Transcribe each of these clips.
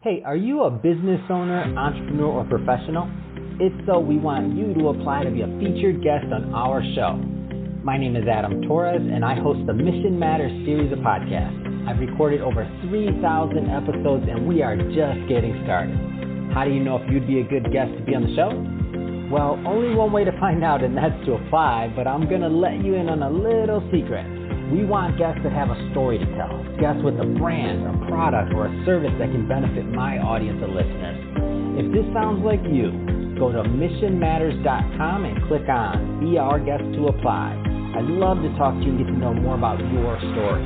Hey, are you a business owner, entrepreneur, or professional? If so, we want you to apply to be a featured guest on our show. My name is Adam Torres, and I host the Mission Matters series of podcasts. I've recorded over 3,000 episodes, and we are just getting started. How do you know if you'd be a good guest to be on the show? Well, only one way to find out, and that's to apply, but I'm going to let you in on a little secret. We want guests that have a story to tell, guests with a brand, a product, or a service that can benefit my audience of listeners. If this sounds like you, go to missionmatters.com and click on Be Our Guest to apply. I'd love to talk to you and get to know more about your story.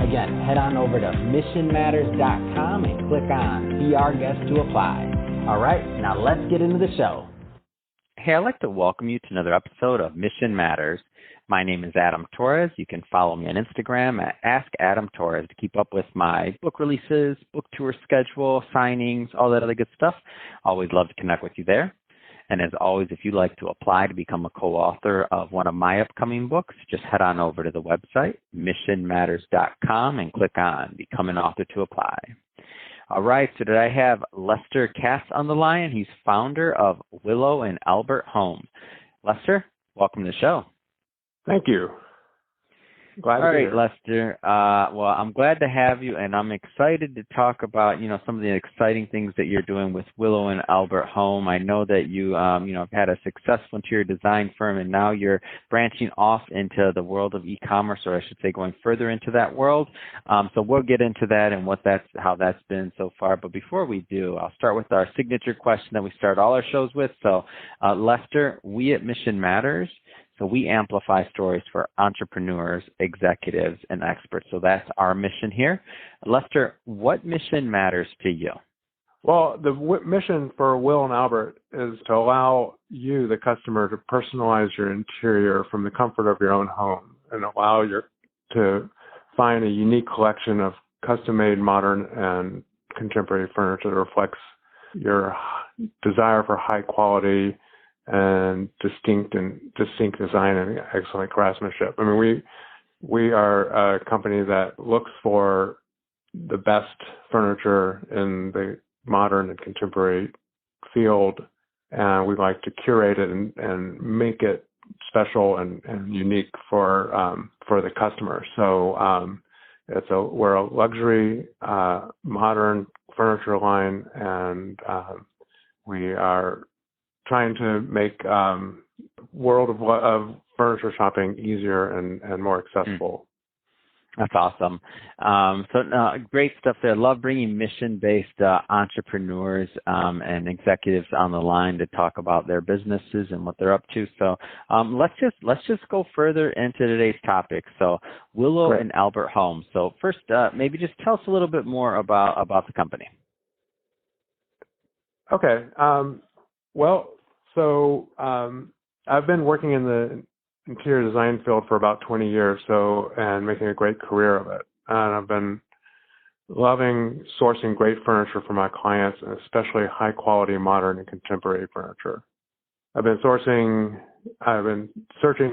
Again, head on over to missionmatters.com and click on Be Our Guest to apply. All right, now let's get into the show. Hey, I'd like to welcome you to another episode of Mission Matters. My name is Adam Torres. You can follow me on Instagram at AskAdamTorres to keep up with my book releases, book tour schedule, signings, all that other good stuff. Always love to connect with you there. And as always, if you'd like to apply to become a co-author of one of my upcoming books, just head on over to the website, missionmatters.com, and click on Become an Author to apply. All right, so today I have Lester Katz on the line. He's founder of Willow and Albert Home. Lester, welcome to the show. Thank you. Glad to be here. All right, Lester. Well, I'm glad to have you, and I'm excited to talk about, some of the exciting things that you're doing with Willow and Albert Home. I know that you, have had a successful interior design firm, and now you're branching off into the world of e-commerce, or I should say going further into that world. So we'll get into that and how that's been so far. But before we do, I'll start with our signature question that we start all our shows with. So, Lester, we at Mission Matters, so we amplify stories for entrepreneurs, executives, and experts. So that's our mission here. Lester, what mission matters to you? Well, the mission for Will and Albert is to allow you, the customer, to personalize your interior from the comfort of your own home and allow you to find a unique collection of custom-made modern and contemporary furniture that reflects your desire for high quality and distinct design and excellent craftsmanship. I mean, we are a company that looks for the best furniture in the modern and contemporary field, and we like to curate it and make it special and unique for the customer. So we're a luxury modern furniture line, and we are trying to make world of furniture shopping easier and more accessible. That's awesome. Great stuff there. Love bringing mission-based entrepreneurs and executives on the line to talk about their businesses and what they're up to. So let's just go further into today's topic. So Willow and Albert Home. So first, maybe just tell us a little bit more about the company. Okay. I've been working in the interior design field for about 20 years, and making a great career of it. And I've been loving sourcing great furniture for my clients, and especially high quality modern and contemporary furniture. I've been searching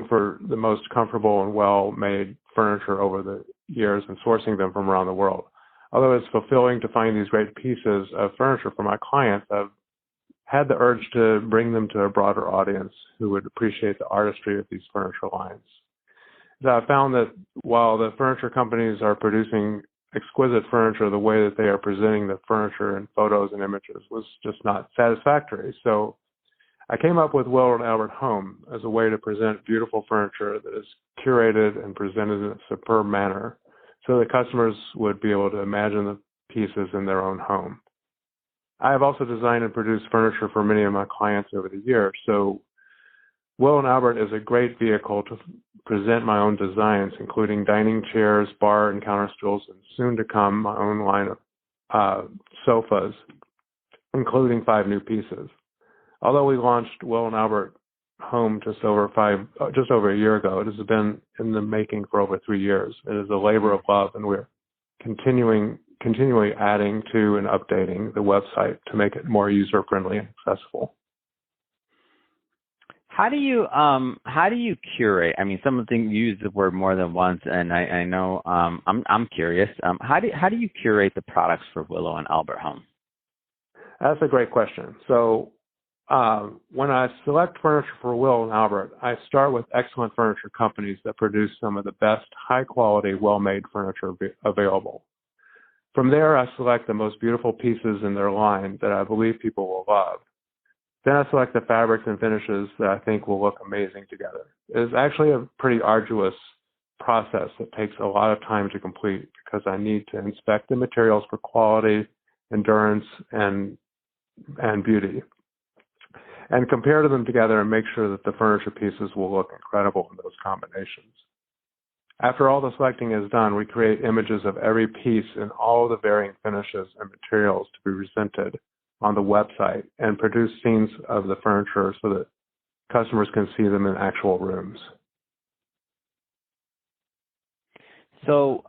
for the most comfortable and well-made furniture over the years and sourcing them from around the world. Although it's fulfilling to find these great pieces of furniture for my clients, I've had the urge to bring them to a broader audience who would appreciate the artistry of these furniture lines. So I found that while the furniture companies are producing exquisite furniture, the way that they are presenting the furniture in photos and images was just not satisfactory. So I came up with Will and Albert Home as a way to present beautiful furniture that is curated and presented in a superb manner, so that customers would be able to imagine the pieces in their own home. I have also designed and produced furniture for many of my clients over the years. So Will and Albert is a great vehicle to present my own designs, including dining chairs, bar and counter stools, and soon to come my own line of sofas, including 5 new pieces. Although we launched Will and Albert Home just over a year ago, it has been in the making for over 3 years. It is a labor of love, and we're continually adding to and updating the website to make it more user-friendly and accessible. How do you curate? I mean, some of the things you use the word more than once, and I know I'm curious. How do you curate the products for Willow and Albert Home? That's a great question. So when I select furniture for Will and Albert, I start with excellent furniture companies that produce some of the best high-quality, well-made furniture available. From there, I select the most beautiful pieces in their line that I believe people will love. Then I select the fabrics and finishes that I think will look amazing together. It's actually a pretty arduous process that takes a lot of time to complete because I need to inspect the materials for quality, endurance, and beauty, and compare them together and make sure that the furniture pieces will look incredible in those combinations. After all the selecting is done, we create images of every piece in all the varying finishes and materials to be presented on the website and produce scenes of the furniture so that customers can see them in actual rooms. So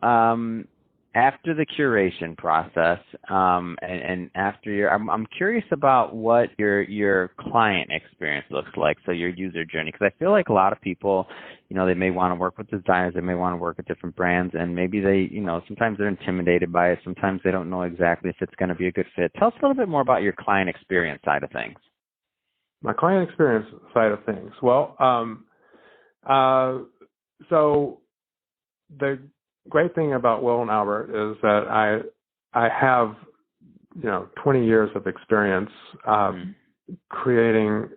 after the curation process, and after I'm curious about what your client experience looks like. So your user journey, because I feel like a lot of people, they may want to work with designers, they may want to work with different brands, and maybe they, sometimes they're intimidated by it. Sometimes they don't know exactly if it's going to be a good fit. Tell us a little bit more about your client experience side of things. My client experience side of things. Well, so the great thing about Will and Albert is that I have 20 years of experience creating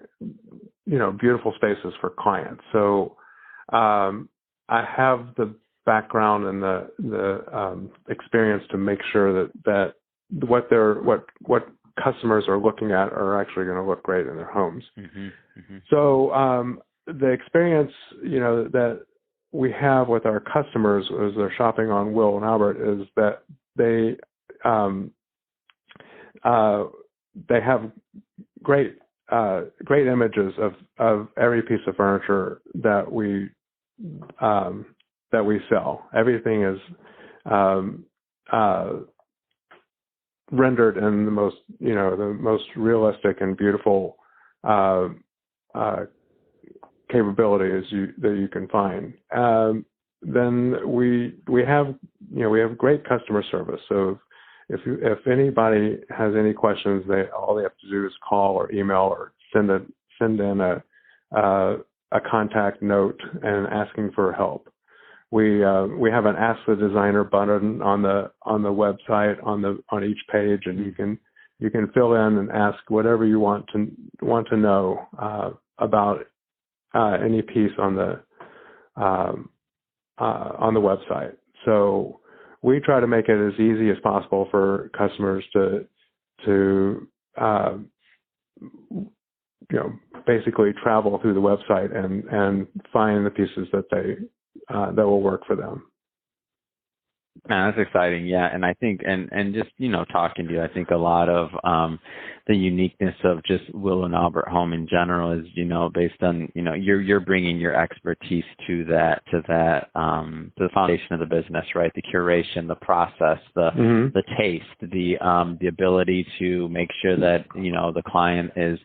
beautiful spaces for clients. So I have the background and the experience to make sure that what customers are looking at are actually going to look great in their homes. Mm-hmm, mm-hmm. So the experience that we have with our customers as they're shopping on Will and Albert is that they have great images of every piece of furniture that we sell. Everything is rendered in the most realistic and beautiful capabilities that you can find. Then we have great customer service. So if anybody has any questions, all they have to do is call or email or send in a contact note and asking for help. We have an Ask the Designer button on the website on each page, and you can fill in and ask whatever you want to know about any piece on the website. So we try to make it as easy as possible for customers to basically travel through the website and find the pieces that that will work for them. Man, that's exciting. Yeah. And I think, and just, talking to you, I think a lot of the uniqueness of just Will and Albert Home in general is, based on, you're bringing your expertise to the foundation of the business, right? The curation, the process, the taste, the ability to make sure that, the client is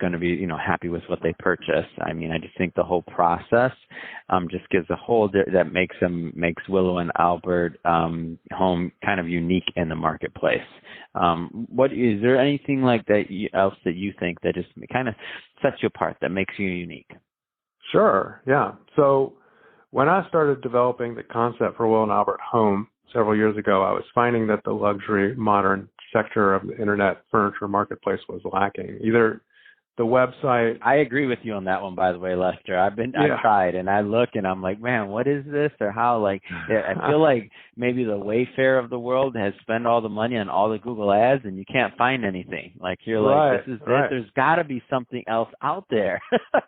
going to be, happy with what they purchase. I mean, I just think the whole process just gives a whole, that makes Willow and Albert Home kind of unique in the marketplace. What is there anything like that else that you think that just kind of sets you apart, that makes you unique? Sure. Yeah. So when I started developing the concept for Will and Albert Home several years ago, I was finding that the luxury modern sector of the internet furniture marketplace was lacking. Either the website. I agree with you on that one, by the way, Lester. I tried and I look and I'm like, man, what is this? Or how, I feel like maybe the Wayfair of the world has spent all the money on all the Google ads and you can't find anything. Like, you're like, this is it. There's got to be something else out there.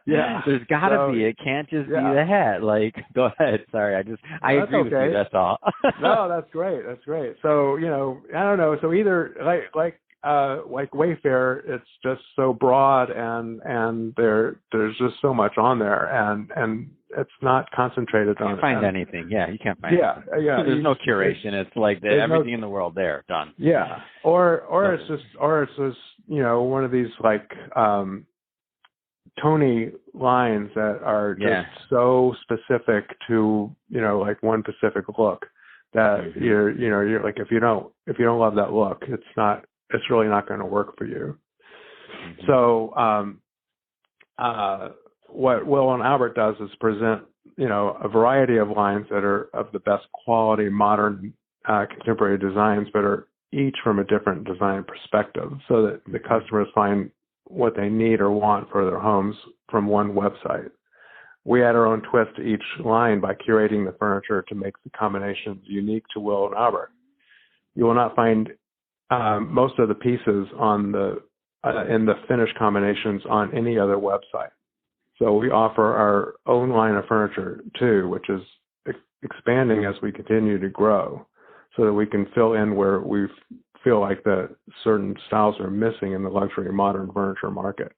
Yeah. There's got to be. It can't just be the hat. Like, go ahead. Sorry. I agree with you. That's all. No, that's great. That's great. So, I don't know. So either like Wayfair, it's just so broad and there's just so much on there and it's not concentrated on. You can't find anything. Yeah, you can't find. Yeah, anything. Yeah. There's no curation. It's like everything in the world there done. Yeah, or it's just one of these Tony lines that are just so specific to one specific look that you're like if you don't love that look, it's not it's really not going to work for you. Mm-hmm. So what Will and Albert does is present, a variety of lines that are of the best quality, modern, contemporary designs, but are each from a different design perspective, so that the customers find what they need or want for their homes from one website. We add our own twist to each line by curating the furniture to make the combinations unique to Will and Albert. You will not find most of the pieces on in the finished combinations on any other website. So we offer our own line of furniture too, which is expanding as we continue to grow, so that we can fill in where we feel like the certain styles are missing in the luxury modern furniture market.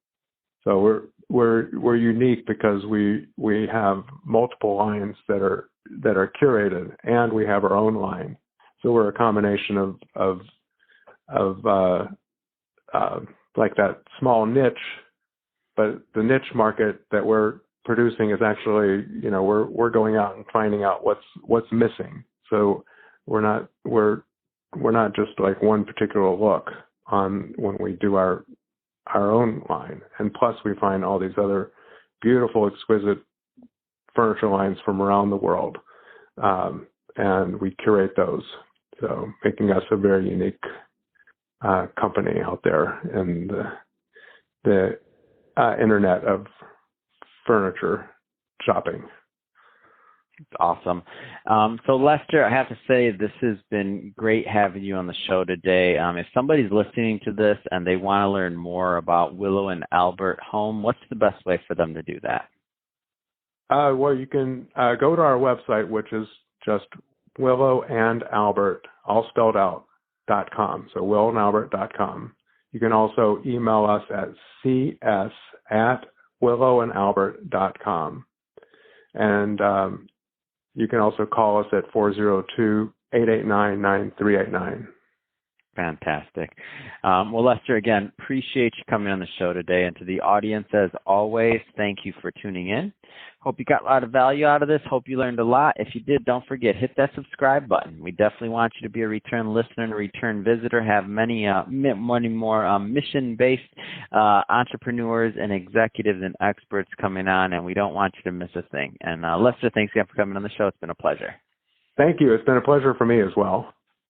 So we're unique because we have multiple lines that are curated, and we have our own line. So we're a combination of like that small niche, but the niche market that we're producing is actually, we're going out and finding out what's missing. So we're not just like one particular look on when we do our own line. And plus we find all these other beautiful, exquisite furniture lines from around the world. And we curate those. So making us a very unique company out there in the internet of furniture shopping. It's awesome. So Lester, I have to say this has been great having you on the show today. If somebody's listening to this and they want to learn more about Willow and Albert Home, what's the best way for them to do that? Well, you can go to our website, which is just willowandalbert, all spelled out, .com. So willowandalbert.com. You can also email us at cs@willowandalbert.com. And you can also call us at 402-889-9389. Fantastic. Well, Lester, again, appreciate you coming on the show today. And to the audience, as always, thank you for tuning in. Hope you got a lot of value out of this. Hope you learned a lot. If you did, don't forget, hit that subscribe button. We definitely want you to be a return listener and a return visitor, have many more mission-based entrepreneurs and executives and experts coming on, and we don't want you to miss a thing. And Lester, thanks again for coming on the show. It's been a pleasure. Thank you. It's been a pleasure for me as well.